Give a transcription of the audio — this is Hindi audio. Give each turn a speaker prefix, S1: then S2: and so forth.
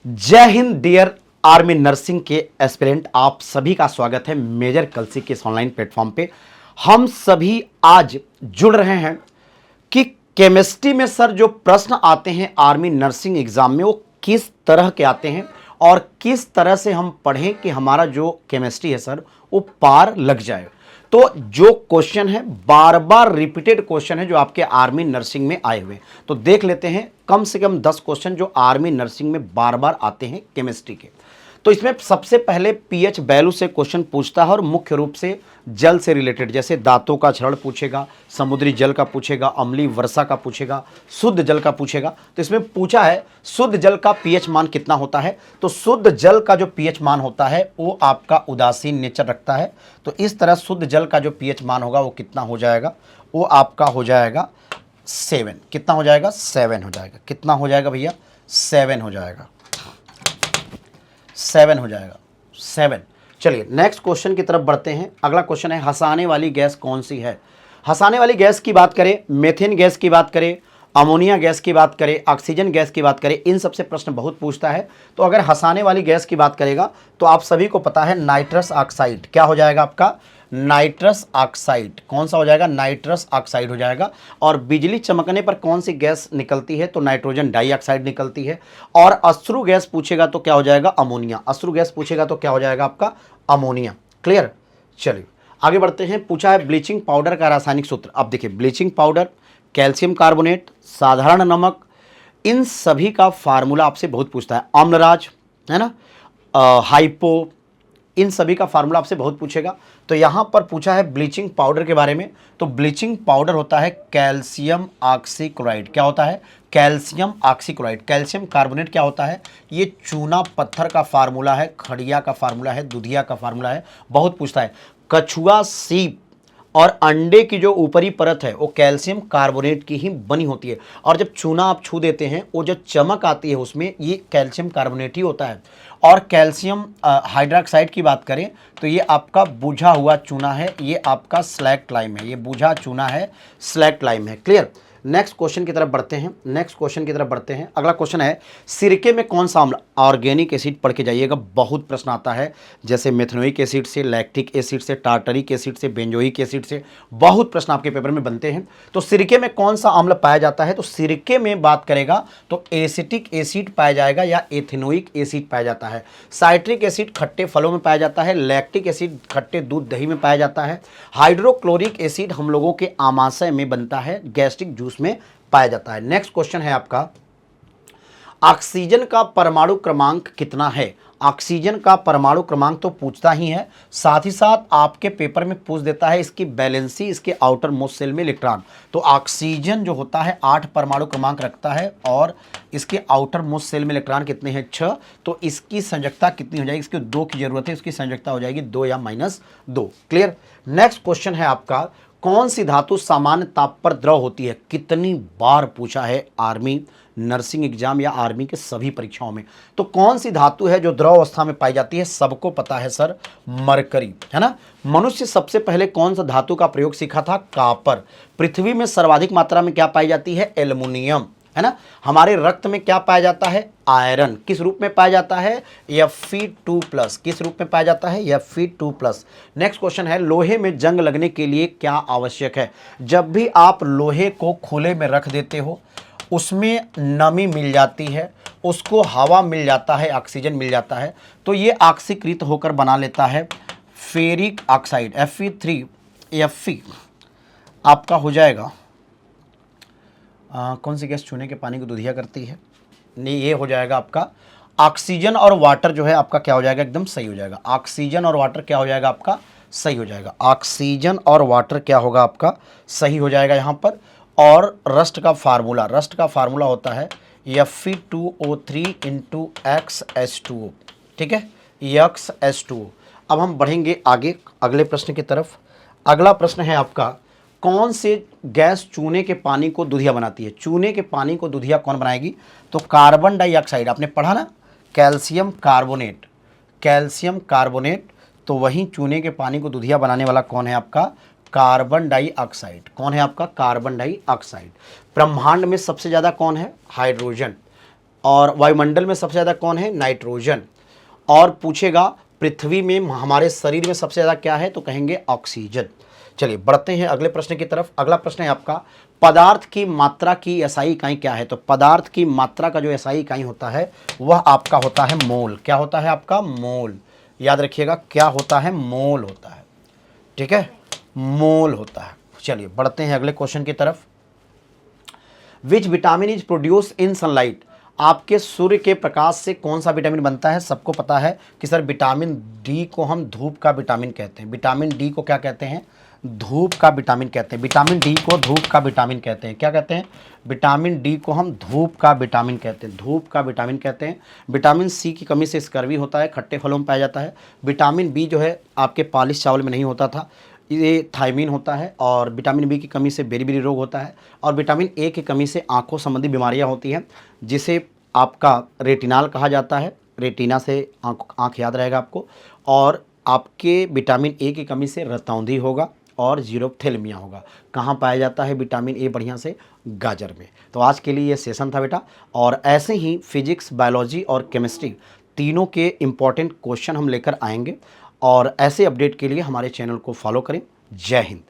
S1: जय हिंद डियर आर्मी नर्सिंग के एस्पिरेंट, आप सभी का स्वागत है मेजर कलसी के इस ऑनलाइन प्लेटफॉर्म पे। हम सभी आज जुड़ रहे हैं कि केमिस्ट्री में सर जो प्रश्न आते हैं आर्मी नर्सिंग एग्जाम में वो किस तरह के आते हैं और किस तरह से हम पढ़ें कि हमारा जो केमिस्ट्री है सर वो पार लग जाए। तो जो क्वेश्चन है बार बार रिपीटेड क्वेश्चन है जो आपके आर्मी नर्सिंग में आए हुए, तो देख लेते हैं कम से कम 10 क्वेश्चन जो आर्मी नर्सिंग में बार बार आते हैं केमिस्ट्री के। तो इसमें सबसे पहले पीएच वैल्यू से क्वेश्चन पूछता है और मुख्य रूप से जल से रिलेटेड, जैसे दांतों का क्षरण पूछेगा, समुद्री जल का पूछेगा, अम्लीय वर्षा का पूछेगा, शुद्ध जल का पूछेगा। तो इसमें पूछा है शुद्ध जल का पीएच मान कितना होता है। तो शुद्ध जल का जो पीएच मान होता है वो आपका उदासीन नेचर रखता है। तो इस तरह शुद्ध जल का जो पीएच मान होगा वो कितना हो जाएगा, वो आपका हो जाएगा 7। कितना हो जाएगा? 7 हो जाएगा। कितना हो जाएगा भैया? 7 हो जाएगा। 7 हो जाएगा। 7। चलिए नेक्स्ट क्वेश्चन की तरफ बढ़ते हैं। अगला क्वेश्चन है हंसाने वाली गैस कौन सी है। हंसाने वाली गैस की बात करें, मेथेन गैस की बात करें, अमोनिया गैस की बात करें, ऑक्सीजन गैस की बात करें, इन सबसे प्रश्न बहुत पूछता है। तो अगर हंसाने वाली गैस की बात करेगा तो आप सभी को पता है नाइट्रस ऑक्साइड। क्या हो जाएगा आपका? Nitrous oxide. कौन सा हो जाएगा? नाइट्रस ऑक्साइड हो जाएगा। और बिजली चमकने पर कौन सी गैस निकलती है? तो नाइट्रोजन डाइऑक्साइड निकलती है। और अश्रु गैस पूछेगा तो क्या हो जाएगा? अमोनिया। अश्रु गैस पूछेगा तो क्या हो जाएगा आपका? अमोनिया। क्लियर? चलिए आगे बढ़ते हैं। पूछा है ब्लीचिंग पाउडर का रासायनिक सूत्र। अब देखिए ब्लीचिंग पाउडर, कैल्शियम कार्बोनेट, साधारण नमक, इन सभी का फार्मूला आपसे बहुत पूछता है। अम्लराज है ना, हाइपो, इन सभी का फार्मूला आपसे बहुत पूछेगा। तो यहां पर पूछा है ब्लीचिंग पाउडर के बारे में। तो ब्लीचिंग पाउडर होता है कैल्शियम ऑक्सीक्लोराइड। क्या होता है? Calcium oxychloride. कैल्शियम कार्बोनेट क्या होता है? ये चूना पत्थर का फार्मूला है, खड़िया का फार्मूला है, दुधिया का फार्मूला है, बहुत पूछता है। कछुआ, सीप और अंडे की जो ऊपरी परत है वो कैल्शियम कार्बोनेट की ही बनी होती है। और जब चूना आप छू देते हैं वो जो चमक आती है उसमें ये कैल्शियम कार्बोनेट ही होता है। और कैल्शियम हाइड्रोक्साइड की बात करें तो ये आपका बुझा हुआ चूना है, ये आपका स्लैक्ट लाइम है, ये बुझा चूना है, स्लैक्ट लाइम है। क्लियर? नेक्स्ट क्वेश्चन की तरफ बढ़ते हैं। नेक्स्ट क्वेश्चन की तरफ बढ़ते हैं। अगला क्वेश्चन है सिरके में कौन सा अम्ल, ऑर्गेनिक एसिड पढ़ के जाइएगा, बहुत प्रश्न आता है। जैसे मेथनोइक एसिड से, लैक्टिक एसिड से, टार्टरिक एसिड से, बेंजोइक एसिड से, बहुत प्रश्न आपके पेपर में बनते हैं। तो सिरके में कौन सा अम्ल पाया जाता है? तो सिरके में बात करेगा तो एसिटिक एसिड पाया जाएगा या एथेनोइक एसिड पाया जाता है। साइट्रिक एसिड खट्टे फलों में पाया जाता है। लैक्टिक एसिड खट्टे दूध दही में पाया जाता है। हाइड्रोक्लोरिक एसिड हम लोगों के आमाशय में बनता है, गैस्ट्रिक जूस में पाया जाता है। नेक्स्ट क्वेश्चन है आपका ऑक्सीजन का परमाणु क्रमांक कितना है। ऑक्सीजन का परमाणु क्रमांक तो पूछता ही है, साथ ही साथ आपके पेपर में पूछ देता है इसकी बैलेंसी, इसके आउटर मोस्ट शेल में इलेक्ट्रॉन। तो ऑक्सीजन जो होता है 8 परमाणु क्रमांक रखता है और इसके आउटर मोस्ट शेल में इलेक्ट्रॉन कितने हैं? 6। तो इसकी संयोजकता कितनी हो जाएगी? इसकी 2 की जरूरत है, इसकी संयोजकता हो जाएगी 2 या -2। क्लियर? नेक्स्ट क्वेश्चन है आपका कौन सी धातु सामान्य ताप पर द्रव होती है। कितनी बार पूछा है आर्मी नर्सिंग एग्जाम या आर्मी के सभी परीक्षाओं में। तो कौन सी धातु है जो द्रव अवस्था में पाई जाती है? सबको पता है सर, मरकरी है ना। मनुष्य सबसे पहले कौन सा धातु का प्रयोग सीखा था? कापर। पृथ्वी में सर्वाधिक मात्रा में क्या पाई जाती है? एल्युमिनियम है ना। हमारे रक्त में क्या पाया जाता है? आयरन। किस रूप में पाया जाता है? Fe2+। किस रूप में पाया जाता है? Fe2+। नेक्स्ट क्वेश्चन है लोहे में जंग लगने के लिए क्या आवश्यक है। जब भी आप लोहे को खुले में रख देते हो उसमें नमी मिल जाती है, उसको हवा मिल जाता है, ऑक्सीजन मिल जाता है, तो ये ऑक्सीकृत होकर बना लेता है फेरिक ऑक्साइड Fe3Fe। आपका हो जाएगा कौन सी गैस चूने के पानी को दुधिया करती है? नहीं, ये हो जाएगा आपका ऑक्सीजन और वाटर जो है आपका क्या हो जाएगा? एकदम सही हो जाएगा। ऑक्सीजन और वाटर क्या हो जाएगा आपका? सही हो जाएगा। ऑक्सीजन और वाटर क्या होगा आपका? सही हो जाएगा यहाँ पर। और रस्ट का फार्मूला होता है Fe2O3 × XH2O। ठीक है, XH2O। अब हम बढ़ेंगे आगे अगले प्रश्न की तरफ। अगला प्रश्न है आपका कौन से गैस चूने के पानी को दुधिया बनाती है। चूने के पानी को दुधिया कौन बनाएगी? तो कार्बन डाइऑक्साइड। आपने पढ़ा ना, कैल्शियम कार्बोनेट। कैल्शियम कार्बोनेट, तो वहीं चूने के पानी को दुधिया बनाने वाला कौन है आपका? Carbon dioxide. कौन है आपका? Carbon dioxide. ब्रह्मांड में सबसे ज्यादा कौन है? हाइड्रोजन। और वायुमंडल में सबसे ज़्यादा कौन है? नाइट्रोजन। और पूछेगा पृथ्वी में हमारे शरीर में सबसे ज़्यादा क्या है? तो कहेंगे ऑक्सीजन। चलिए बढ़ते हैं अगले प्रश्न की तरफ। अगला प्रश्न है आपका, पदार्थ की मात्रा की एसआई इकाई क्या है? तो पदार्थ की मात्रा का जो एसआई इकाई होता है वह आपका होता है मोल। क्या होता है आपका? मोल। याद रखिएगा क्या होता है? मोल होता है। ठीक है, मोल होता है। चलिए बढ़ते हैं अगले क्वेश्चन की तरफ। Which vitamin is produce in sunlight? आपके सूर्य के प्रकाश से कौन सा विटामिन बनता है? सबको पता है कि सर विटामिन डी को हम धूप का विटामिन कहते हैं। विटामिन डी को क्या कहते हैं? धूप का विटामिन कहते हैं। विटामिन डी को धूप का विटामिन कहते हैं। क्या कहते हैं? विटामिन डी को हम धूप का विटामिन कहते हैं। धूप का विटामिन कहते हैं। विटामिन सी की कमी से स्कर्वी होता है, खट्टे फलों में पाया जाता है। विटामिन बी जो है आपके पालिश चावल में नहीं होता था, ये थायमीन होता है। और विटामिन बी की कमी से बेरी-बेरी रोग होता है। और विटामिन ए की कमी से आँखों संबंधी बीमारियाँ होती हैं, जिसे आपका रेटिनाल कहा जाता है। रेटिना से आँख याद रहेगा आपको। और आपके विटामिन ए की कमी से रतौंधी होगा और जीरोप्थेल्मिया होगा। कहाँ पाया जाता है विटामिन ए? बढ़िया से गाजर में। तो आज के लिए ये सेशन था बेटा। और ऐसे ही फिजिक्स, बायोलॉजी और केमिस्ट्री तीनों के इम्पॉर्टेंट क्वेश्चन हम लेकर आएंगे। और ऐसे अपडेट के लिए हमारे चैनल को फॉलो करें। जय हिंद।